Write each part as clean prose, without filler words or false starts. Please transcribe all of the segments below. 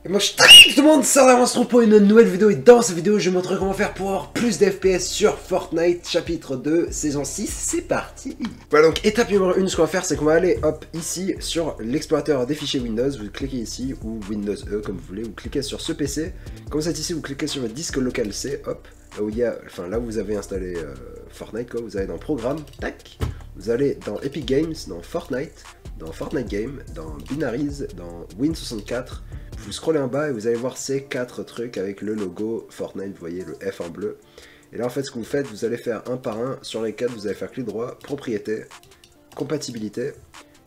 Et moi je tout le monde, ça avance trop pour une nouvelle vidéo et dans cette vidéo je vous montrerai comment faire pour avoir plus d'FPS sur Fortnite chapitre 2 saison 6, c'est parti. Voilà donc étape numéro 1, ce qu'on va faire c'est qu'on va aller hop ici sur l'explorateur des fichiers Windows, vous cliquez ici ou Windows E comme vous voulez, vous cliquez sur ce PC, quand vous êtes ici vous cliquez sur votre disque local C, hop, là où il y a, enfin là où vous avez installé Fortnite quoi, vous allez dans programme, tac, vous allez dans Epic Games, dans Fortnite Game, dans Binaries, dans Win64, vous scrollez en bas et vous allez voir ces 4 trucs avec le logo Fortnite, vous voyez le F en bleu. Et là en fait ce que vous faites, vous allez faire un par un, sur les 4 vous allez faire clic droit, propriété, compatibilité,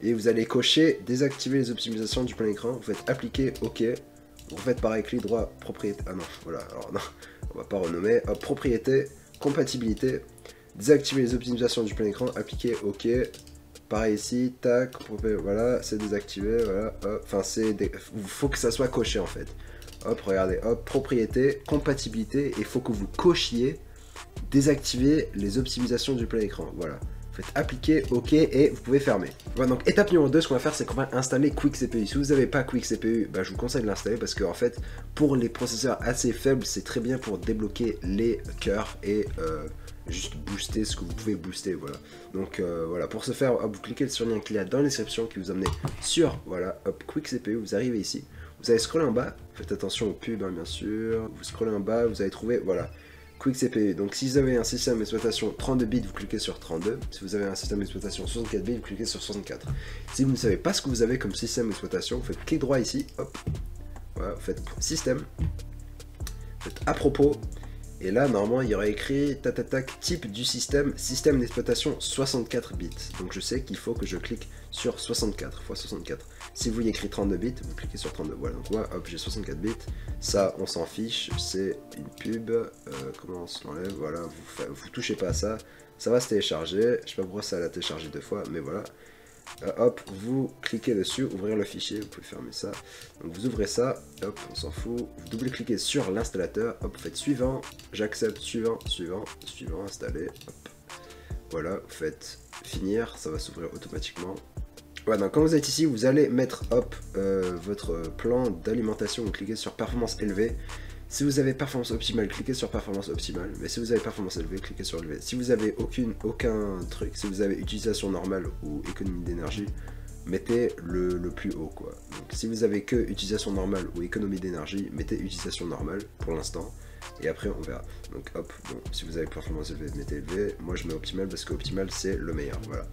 et vous allez cocher, désactiver les optimisations du plein écran, vous faites appliquer, ok, vous faites pareil, clic droit, propriété, ah non, voilà, alors non, on va pas renommer, hop, propriété, compatibilité, désactiver les optimisations du plein écran, appliquer, ok. Pareil ici, tac, voilà, c'est désactivé, voilà, hop, enfin il faut que ça soit coché en fait. Hop, regardez, hop, propriété, compatibilité, et il faut que vous cochiez, désactiver les optimisations du plein écran, voilà. Vous faites appliquer, ok, et vous pouvez fermer. Voilà, donc étape numéro 2, ce qu'on va faire, c'est qu'on va installer Quick CPU. Si vous n'avez pas Quick CPU, bah, je vous conseille de l'installer parce que en fait, pour les processeurs assez faibles, c'est très bien pour débloquer les cœurs et juste booster ce que vous pouvez booster, voilà. Donc voilà, pour ce faire, hop, vous cliquez sur le lien qu'il y a dans la description qui vous amène sur, voilà, hop, Quick CPU, vous arrivez ici, vous allez scroller en bas, faites attention aux pubs, hein, bien sûr, vous scrollez en bas, vous allez trouver, voilà, Quick CPU. Donc si vous avez un système d'exploitation 32 bits, vous cliquez sur 32, si vous avez un système d'exploitation 64 bits, vous cliquez sur 64. Si vous ne savez pas ce que vous avez comme système d'exploitation, vous faites clic droit ici, hop, voilà, vous faites système, vous faites à propos. Et là, normalement, il y aurait écrit tac, type du système d'exploitation 64 bits. Donc je sais qu'il faut que je clique sur 64 x 64. Si vous y écrit 32 bits, vous cliquez sur 32. Voilà, donc moi, hop, j'ai 64 bits. Ça, on s'en fiche, c'est une pub. Comment on se l'enlève? Voilà, vous touchez pas à ça. Ça va se télécharger. Je sais pas pourquoi ça l'a téléchargé 2 fois, mais voilà. Hop, vous cliquez dessus, ouvrir le fichier, vous pouvez fermer ça. Donc vous ouvrez ça, hop, on s'en fout. Vous double-cliquez sur l'installateur, hop, vous faites suivant, j'accepte, suivant, installer, hop. Voilà, vous faites finir, ça va s'ouvrir automatiquement. Voilà, donc quand vous êtes ici, vous allez mettre, hop, votre plan d'alimentation, vous cliquez sur performance élevée. Si vous avez performance optimale, cliquez sur performance optimale, mais si vous avez performance élevée, cliquez sur élevée. Si vous avez aucun truc, si vous avez utilisation normale ou économie d'énergie, mettez le plus haut quoi. Donc si vous avez que utilisation normale ou économie d'énergie, mettez utilisation normale pour l'instant, et après on verra. Donc hop, bon, si vous avez performance élevée, mettez élevé, moi je mets optimal parce que optimal c'est le meilleur, voilà.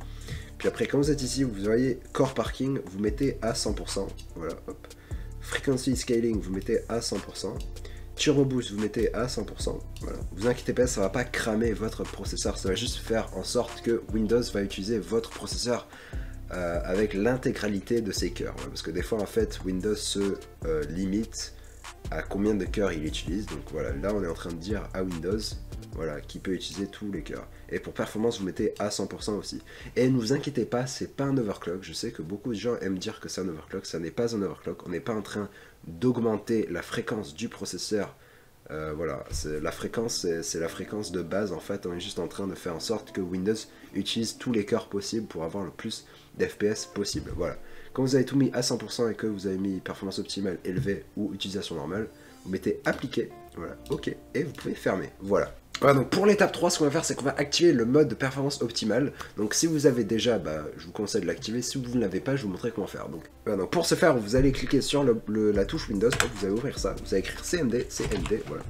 Puis après quand vous êtes ici, vous voyez core parking, vous mettez à 100%, voilà, hop. Frequency scaling, vous mettez à 100%. Turbo Boost, vous mettez à 100%, voilà. Vous inquiétez pas, ça va pas cramer votre processeur, ça va juste faire en sorte que Windows va utiliser votre processeur avec l'intégralité de ses cœurs, voilà. Parce que des fois en fait Windows se limite à combien de cœurs il utilise, donc voilà, là on est en train de dire à Windows, voilà, qui peut utiliser tous les cœurs. Et pour performance, vous mettez à 100% aussi. Et ne vous inquiétez pas, c'est pas un overclock. Je sais que beaucoup de gens aiment dire que c'est un overclock. Ça n'est pas un overclock. On n'est pas en train d'augmenter la fréquence du processeur. Voilà, la fréquence, c'est la fréquence de base. En fait, on est juste en train de faire en sorte que Windows utilise tous les cœurs possibles pour avoir le plus d'FPS possible. Voilà. Quand vous avez tout mis à 100% et que vous avez mis performance optimale élevée ou utilisation normale, vous mettez appliquer, voilà, ok, et vous pouvez fermer, voilà. Voilà, donc pour l'étape 3, ce qu'on va faire, c'est qu'on va activer le mode de performance optimale. Donc si vous avez déjà, bah, je vous conseille de l'activer. Si vous ne l'avez pas, je vais vous montrer comment faire. Donc, voilà, donc pour ce faire, vous allez cliquer sur la touche Windows, vous allez ouvrir ça, vous allez écrire CMD, voilà.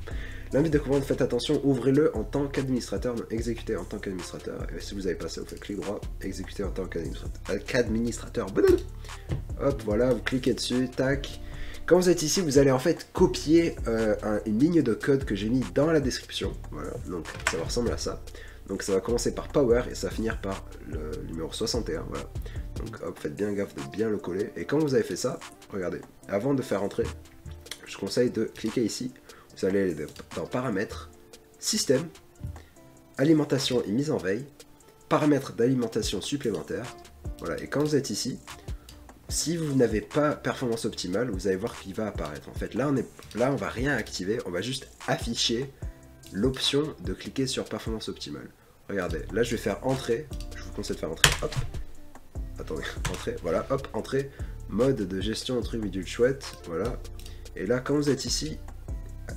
L'invite de commande, faites attention, ouvrez-le en tant qu'administrateur, exécutez en tant qu'administrateur. Et si vous n'avez pas ça, vous faites clic droit, exécuter en tant qu'administrateur. Hop, voilà, vous cliquez dessus, tac. Quand vous êtes ici, vous allez en fait copier une ligne de code que j'ai mis dans la description. Voilà, donc ça ressemble à ça. Donc ça va commencer par Power et ça va finir par le numéro 61. Voilà. Donc hop, faites bien gaffe de bien le coller. Et quand vous avez fait ça, regardez, avant de faire entrer, je conseille de cliquer ici. Vous allez aller dans Paramètres, Système, Alimentation et mise en veille, Paramètres d'alimentation supplémentaire. Voilà, et quand vous êtes ici, si vous n'avez pas performance optimale, vous allez voir qu'il va apparaître. En fait, là, on va rien activer, on va juste afficher l'option de cliquer sur performance optimale. Regardez, là, je vais faire entrer. Je vous conseille de faire entrer. Hop. Attendez, entrer. Voilà, hop, entrer. Mode de gestion truc bidule chouette. Voilà. Et là, quand vous êtes ici,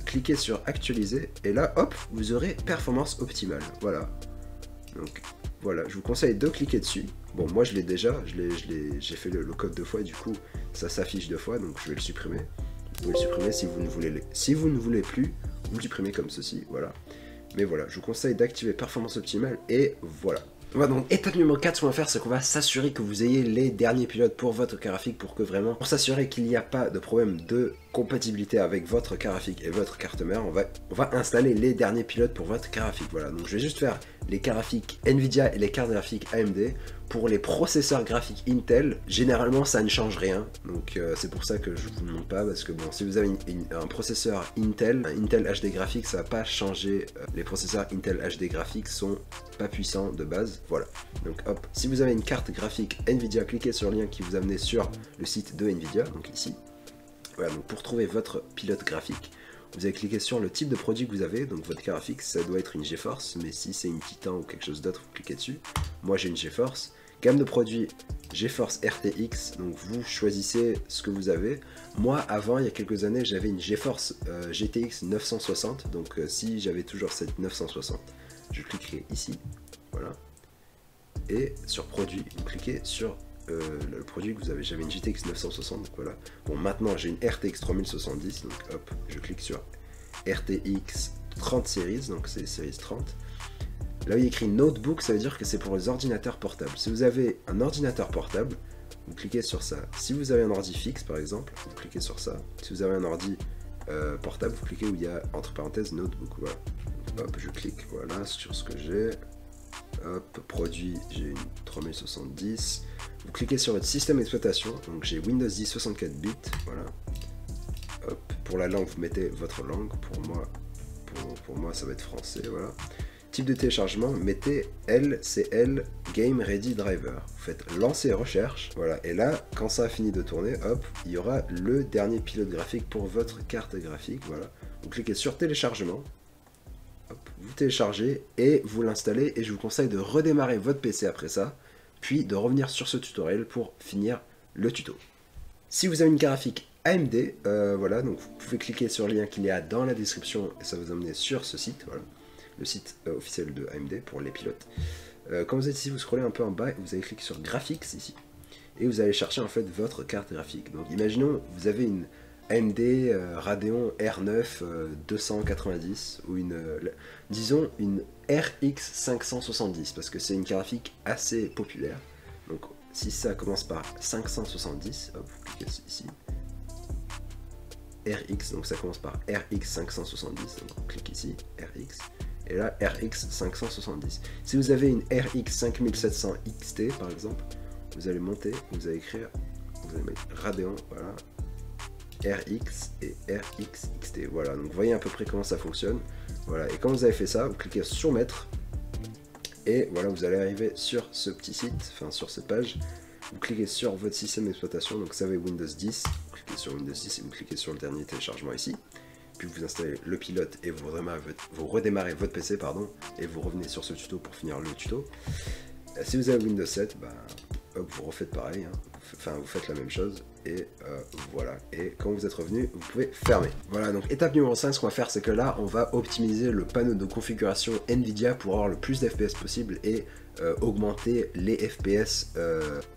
cliquez sur actualiser, et là, hop, vous aurez performance optimale. Voilà. Donc, voilà, je vous conseille de cliquer dessus. Bon, moi je l'ai déjà, j'ai fait le code 2 fois, du coup, ça s'affiche 2 fois, donc je vais le supprimer. Vous pouvez le supprimer si vous ne voulez plus, vous le supprimez comme ceci, voilà. Mais voilà, je vous conseille d'activer performance optimale, et voilà. Voilà, donc étape numéro 4, ce qu'on va faire, c'est qu'on va s'assurer que vous ayez les derniers pilotes pour votre carte graphique pour s'assurer qu'il n'y a pas de problème de compatibilité avec votre carte graphique et votre carte mère, on va installer les derniers pilotes pour votre carte graphique. Voilà, donc je vais juste faire les cartes graphiques Nvidia et les cartes graphiques AMD. Pour les processeurs graphiques Intel, généralement ça ne change rien, donc c'est pour ça que je vous le montre pas, parce que bon, si vous avez un processeur Intel, un Intel HD graphique, ça va pas changer. Les processeurs Intel HD graphiques sont pas puissants de base, voilà. Donc hop, si vous avez une carte graphique Nvidia, cliquez sur le lien qui vous amène sur le site de Nvidia, donc ici. Voilà, donc pour trouver votre pilote graphique, vous allez cliquer sur le type de produit que vous avez, donc votre carte graphique, ça doit être une GeForce, mais si c'est une Titan ou quelque chose d'autre, vous cliquez dessus. Moi j'ai une GeForce. Gamme de produits GeForce RTX, donc vous choisissez ce que vous avez. Moi avant, il y a quelques années, j'avais une GeForce GTX 960, donc si j'avais toujours cette 960, je cliquerai ici, voilà. Et sur produit, vous cliquez sur le produit que vous avez. J'avais une GTX 960, donc voilà. Bon, maintenant j'ai une RTX 3070, donc hop, je clique sur RTX 30 Series, donc c'est Series 30. Là où il y a écrit Notebook, ça veut dire que c'est pour les ordinateurs portables. Si vous avez un ordinateur portable, vous cliquez sur ça. Si vous avez un ordi fixe, par exemple, vous cliquez sur ça. Si vous avez un ordi portable, vous cliquez où il y a, entre parenthèses, Notebook. Voilà. Hop, je clique, voilà, sur ce que j'ai. Hop, produit, j'ai une 3070. Vous cliquez sur votre système d'exploitation. Donc j'ai Windows 10 64 bits, voilà. Hop, pour la langue, vous mettez votre langue. Pour moi, ça va être français, voilà. Type de téléchargement, mettez LCL Game Ready Driver. Vous faites lancer recherche, voilà, et là, quand ça a fini de tourner, hop, il y aura le dernier pilote graphique pour votre carte graphique, voilà. Vous cliquez sur téléchargement, hop, vous téléchargez et vous l'installez, et je vous conseille de redémarrer votre PC après ça, puis de revenir sur ce tutoriel pour finir le tuto. Si vous avez une carte graphique AMD, voilà, donc vous pouvez cliquer sur le lien qu'il y a dans la description, et ça va vous amener sur ce site, voilà. Le site officiel de AMD pour les pilotes. Quand vous êtes ici, vous scrollez un peu en bas et vous allez cliquer sur Graphics ici. Et vous allez chercher en fait votre carte graphique. Donc imaginons, vous avez une AMD Radeon R9 290 ou disons une RX 570 parce que c'est une carte graphique assez populaire. Donc si ça commence par 570, hop, vous cliquez ici. RX, donc ça commence par RX 570, donc on clique ici, RX. Et là, RX 570. Si vous avez une RX 5700 XT par exemple, vous allez monter, vous allez écrire, vous allez mettre Radeon, voilà, RX et RX XT. Voilà, donc vous voyez à peu près comment ça fonctionne. Voilà, et quand vous avez fait ça, vous cliquez sur Mettre, et voilà, vous allez arriver sur ce petit site, enfin sur cette page. Vous cliquez sur votre système d'exploitation, donc ça va être Windows 10, vous cliquez sur Windows 10 et vous cliquez sur le dernier téléchargement ici. Puis vous installez le pilote et vous redémarrez votre PC, pardon, et vous revenez sur ce tuto pour finir le tuto. Si vous avez Windows 7, bah, hop, vous refaites pareil, hein. Enfin vous faites la même chose, et voilà. Et quand vous êtes revenu, vous pouvez fermer. Voilà, donc étape numéro 5, ce qu'on va faire, c'est que là, on va optimiser le panneau de configuration Nvidia pour avoir le plus d'FPS possible et augmenter les FPS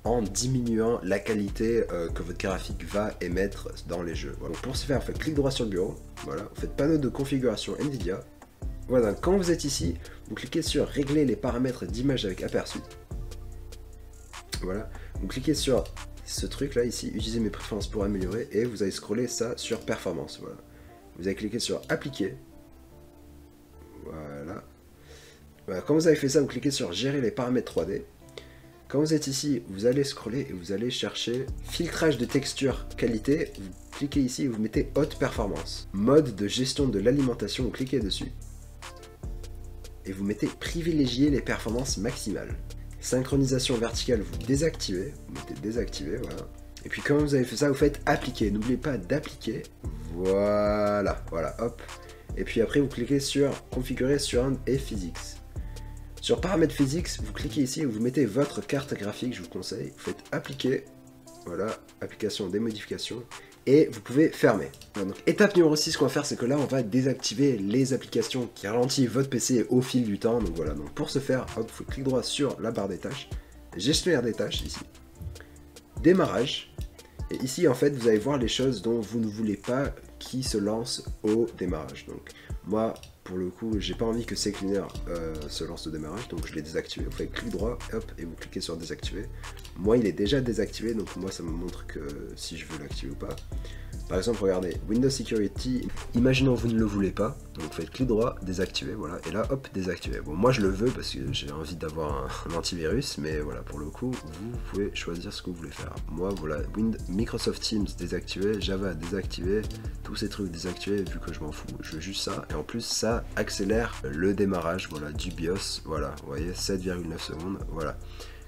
en diminuant la qualité que votre carte graphique va émettre dans les jeux. Voilà. Donc pour ce faire, vous faites clic droit sur le bureau, voilà, vous faites panneau de configuration Nvidia. Voilà, quand vous êtes ici, vous cliquez sur régler les paramètres d'image avec aperçu. Voilà, vous cliquez sur ce truc là ici, utiliser mes préférences pour améliorer, et vous allez scroller ça sur performance. Voilà, vous allez cliquer sur appliquer. Voilà. Voilà, quand vous avez fait ça, vous cliquez sur gérer les paramètres 3D. Quand vous êtes ici, vous allez scroller et vous allez chercher filtrage de texture qualité. Vous cliquez ici et vous mettez haute performance. Mode de gestion de l'alimentation, vous cliquez dessus. Et vous mettez privilégier les performances maximales. Synchronisation verticale, vous désactivez. Vous mettez désactiver, voilà. Et puis quand vous avez fait ça, vous faites appliquer. N'oubliez pas d'appliquer. Voilà, voilà, hop. Et puis après, vous cliquez sur configurer Surround et Physics. Sur paramètres physiques, vous cliquez ici et vous mettez votre carte graphique, je vous conseille. Vous faites appliquer, voilà, application des modifications. et vous pouvez fermer. Voilà, donc étape numéro 6, ce qu'on va faire, c'est que là on va désactiver les applications qui ralentissent votre PC au fil du temps. Donc voilà, donc pour ce faire, hop, vous cliquez droit sur la barre des tâches, gestionnaire des tâches ici, démarrage, et ici en fait vous allez voir les choses dont vous ne voulez pas qui se lancent au démarrage. Donc moi pour le coup j'ai pas envie que CCleaner se lance au démarrage, donc je l'ai désactivé. Vous faites clic droit, hop, et vous cliquez sur désactiver. Moi il est déjà désactivé, donc moi ça me montre que si je veux l'activer ou pas. Par exemple, regardez, Windows Security, imaginons vous ne le voulez pas, donc vous faites clic droit, désactiver, voilà, et là, hop, désactiver. Bon, moi je le veux parce que j'ai envie d'avoir un antivirus, mais voilà, pour le coup, vous pouvez choisir ce que vous voulez faire. Moi, voilà, Microsoft Teams désactivé, Java désactivé, tous ces trucs désactivés, vu que je m'en fous, je veux juste ça, et en plus, ça accélère le démarrage, voilà, du BIOS, voilà, vous voyez, 7,9 secondes, voilà.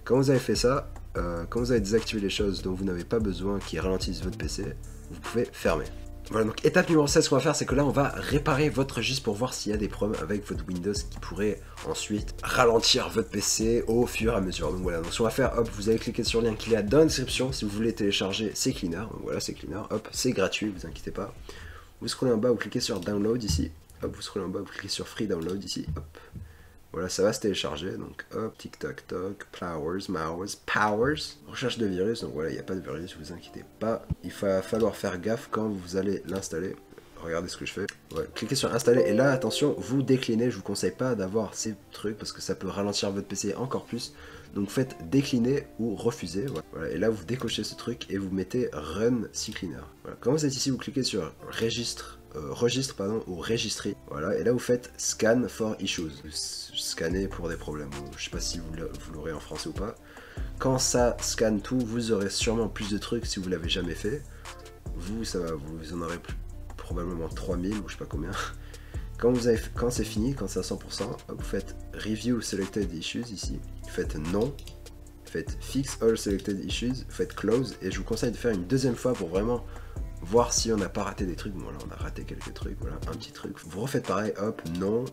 Quand vous avez fait ça, quand vous avez désactivé les choses dont vous n'avez pas besoin qui ralentissent votre PC, vous pouvez fermer. Voilà, donc étape numéro 16, ce qu'on va faire, c'est que là on va réparer votre registre pour voir s'il y a des problèmes avec votre Windows qui pourraient ensuite ralentir votre PC au fur et à mesure. Donc voilà, donc ce qu'on va faire, hop, vous allez cliquer sur le lien qu'il y a dans la description si vous voulez télécharger CCleaner. Donc voilà, CCleaner, hop, c'est gratuit, vous inquiétez pas. Vous scrollez en bas, vous cliquez sur Download ici, hop, vous scrollez en bas, vous cliquez sur Free Download ici, hop. Voilà, ça va se télécharger, donc hop, tic-tac-toc, powers, recherche de virus, donc voilà, il n'y a pas de virus, vous inquiétez pas. Il va falloir faire gaffe quand vous allez l'installer. Regardez ce que je fais. Ouais, cliquez sur installer, et là, attention, vous déclinez, je vous conseille pas d'avoir ces trucs, parce que ça peut ralentir votre PC encore plus. Donc faites décliner ou refuser, voilà. Et là vous décochez ce truc, et vous mettez Run CCleaner. Voilà. Quand vous êtes ici, vous cliquez sur registre ou registry, voilà, et là vous faites scan for issues, scanner pour des problèmes. Bon, je sais pas si vous l'aurez en français ou pas. Quand ça scanne tout, vous aurez sûrement plus de trucs si vous l'avez jamais fait. Vous, ça va, vous en aurez probablement 3000 ou je sais pas combien. Quand c'est fini, quand c'est à 100%, vous faites review selected issues ici, vous faites non, vous faites fix all selected issues, vous faites close, et je vous conseille de faire une deuxième fois pour vraiment voir si on n'a pas raté des trucs. Bon là on a raté quelques trucs, voilà, un petit truc. Vous refaites pareil, hop, non,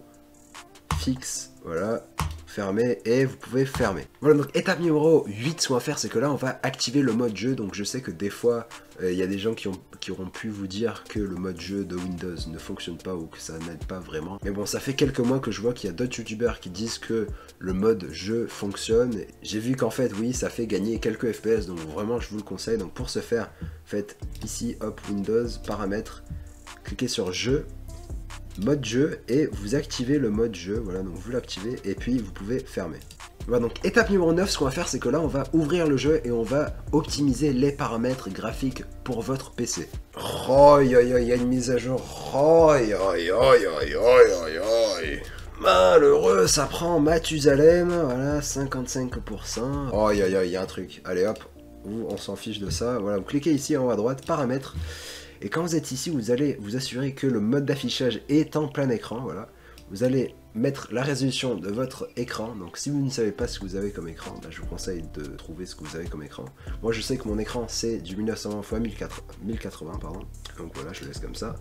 fixe, voilà, fermez, et vous pouvez fermer. Voilà, donc étape numéro 8, ce qu'on va faire, c'est que là on va activer le mode jeu. Donc je sais que des fois il y a des gens qui auront pu vous dire que le mode jeu de Windows ne fonctionne pas ou que ça n'aide pas vraiment. Mais bon, ça fait quelques mois que je vois qu'il y a d'autres youtubeurs qui disent que le mode jeu fonctionne. J'ai vu qu'en fait, oui, ça fait gagner quelques FPS, donc vraiment je vous le conseille. Donc pour ce faire, faites ici, hop, Windows, paramètres, cliquez sur jeu, mode jeu, et vous activez le mode jeu, voilà, donc vous l'activez, et puis vous pouvez fermer. Voilà, donc étape numéro 9, ce qu'on va faire, c'est que là on va ouvrir le jeu et on va optimiser les paramètres graphiques pour votre PC. Oh, il y a une mise à jour. Oh, malheureux, ça prend Mathusalem, voilà, 55%. Oh, il y a un truc. Allez hop, on s'en fiche de ça. Voilà, vous cliquez ici en haut à droite, paramètres. Et quand vous êtes ici, vous allez vous assurer que le mode d'affichage est en plein écran, voilà. Vous allez mettre la résolution de votre écran. Donc si vous ne savez pas ce que vous avez comme écran, bah, je vous conseille de trouver ce que vous avez comme écran. Moi je sais que mon écran c'est du 1920 x 1080, pardon. Donc voilà, je le laisse comme ça.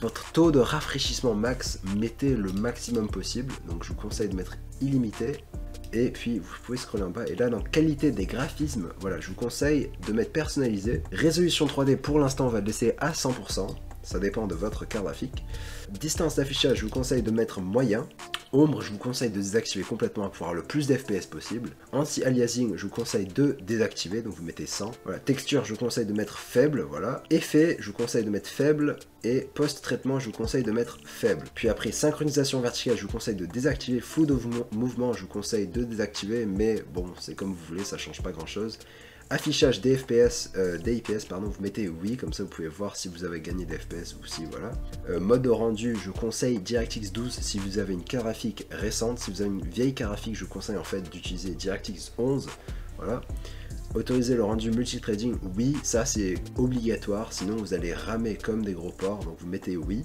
Votre taux de rafraîchissement max, mettez le maximum possible. Donc je vous conseille de mettre illimité. Et puis vous pouvez scroller en bas, et là dans qualité des graphismes, voilà, je vous conseille de mettre personnalisé. Résolution 3D pour l'instant on va le laisser à 100%. Ça dépend de votre carte graphique. Distance d'affichage, je vous conseille de mettre moyen. Ombre, je vous conseille de désactiver complètement pour avoir le plus d'FPS possible. Anti-aliasing, je vous conseille de désactiver, donc vous mettez 100. Voilà, texture, je vous conseille de mettre faible, voilà. Effet, je vous conseille de mettre faible. Et post-traitement, je vous conseille de mettre faible. Puis après, synchronisation verticale, je vous conseille de désactiver. Flow de mouvement, je vous conseille de désactiver, mais bon, c'est comme vous voulez, ça change pas grand-chose. Affichage des FPS, vous mettez oui, comme ça vous pouvez voir si vous avez gagné des FPS ou si voilà. Mode de rendu, je conseille DirectX 12 si vous avez une carte graphique récente. Si vous avez une vieille carte graphique, je vous conseille en fait d'utiliser DirectX 11, voilà. Autoriser le rendu multithreading, oui, ça c'est obligatoire, sinon vous allez ramer comme des gros porcs, donc vous mettez oui.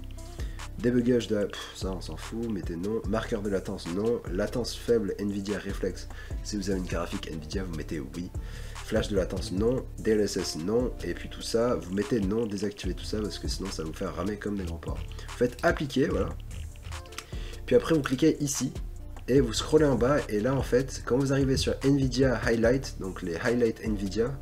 Débugage de... ça on s'en fout, mettez non. Marqueur de latence, non. Latence faible, Nvidia Reflex, si vous avez une carte graphique Nvidia, vous mettez oui. Flash de latence, non. DLSS, non. Et puis tout ça, vous mettez non, désactivez tout ça, parce que sinon ça va vous faire ramer comme des grands porcs. Vous faites appliquer, voilà. Puis après vous cliquez ici, et vous scrollez en bas, et là en fait, quand vous arrivez sur Nvidia Highlight, donc les highlights Nvidia,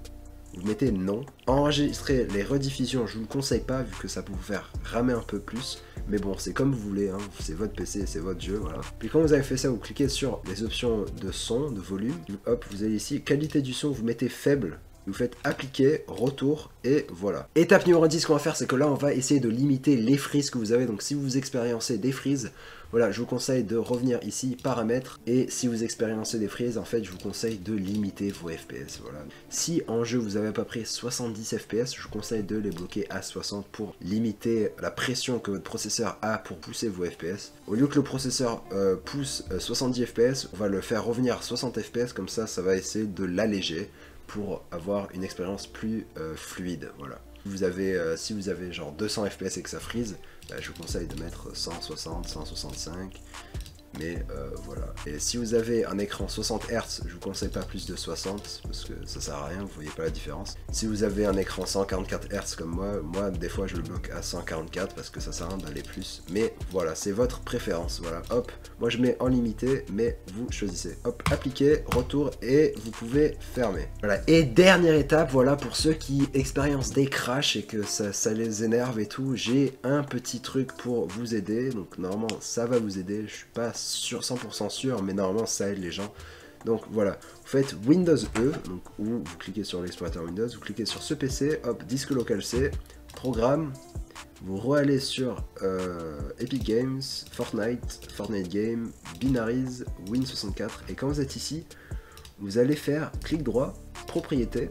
vous mettez non. Enregistrer les rediffusions, je vous le conseille pas vu que ça peut vous faire ramer un peu plus. Mais bon, c'est comme vous voulez, hein. C'est votre PC, c'est votre jeu, voilà. Puis quand vous avez fait ça, vous cliquez sur les options de son, de volume. Hop, vous allez ici, qualité du son, vous mettez faible. Vous faites appliquer, retour, et voilà. Étape numéro 10, ce qu'on va faire, c'est que là, on va essayer de limiter les frises que vous avez. Donc si vous expériencez des frises, voilà, je vous conseille de revenir ici, paramètres, et si vous expériencez des frises, en fait, je vous conseille de limiter vos FPS, voilà. Si en jeu, vous n'avez pas pris 70 FPS, je vous conseille de les bloquer à 60 pour limiter la pression que votre processeur a pour pousser vos FPS. Au lieu que le processeur pousse 70 FPS, on va le faire revenir à 60 FPS, comme ça, ça va essayer de l'alléger pour avoir une expérience plus fluide, voilà. Si vous avez genre 200 FPS et que ça freeze, je vous conseille de mettre 160, 165, mais voilà. Et si vous avez un écran 60 Hz, je vous conseille pas plus de 60, parce que ça sert à rien, vous voyez pas la différence. Si vous avez un écran 144 Hz comme moi des fois je le bloque à 144 parce que ça sert à rien d'aller plus, mais voilà, c'est votre préférence, voilà, hop. Moi je mets en limité, mais vous choisissez. Hop, appliquer, retour, et vous pouvez fermer. Voilà, et dernière étape, voilà, pour ceux qui expérimentent des crashs et que ça les énerve et tout, j'ai un petit truc pour vous aider. Donc normalement ça va vous aider, je suis pas 100% sûr, mais normalement ça aide les gens. Donc voilà, vous faites Windows E, donc, ou vous cliquez sur l'explorateur Windows, vous cliquez sur ce PC, hop, disque local C, programme, vous re-allez sur Epic Games, Fortnite Game, Binaries, Win64, et quand vous êtes ici, vous allez faire clic droit, propriété,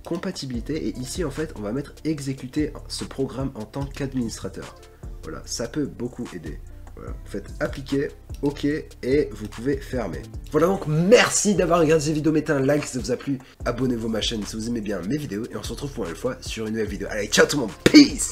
compatibilité, et ici en fait on va mettre exécuter ce programme en tant qu'administrateur. Voilà, ça peut beaucoup aider. Voilà, vous faites appliquer, ok, et vous pouvez fermer. Voilà, donc merci d'avoir regardé cette vidéo, mettez un like si ça vous a plu, abonnez-vous à ma chaîne si vous aimez bien mes vidéos, et on se retrouve pour une fois sur une nouvelle vidéo. Allez, ciao tout le monde, peace!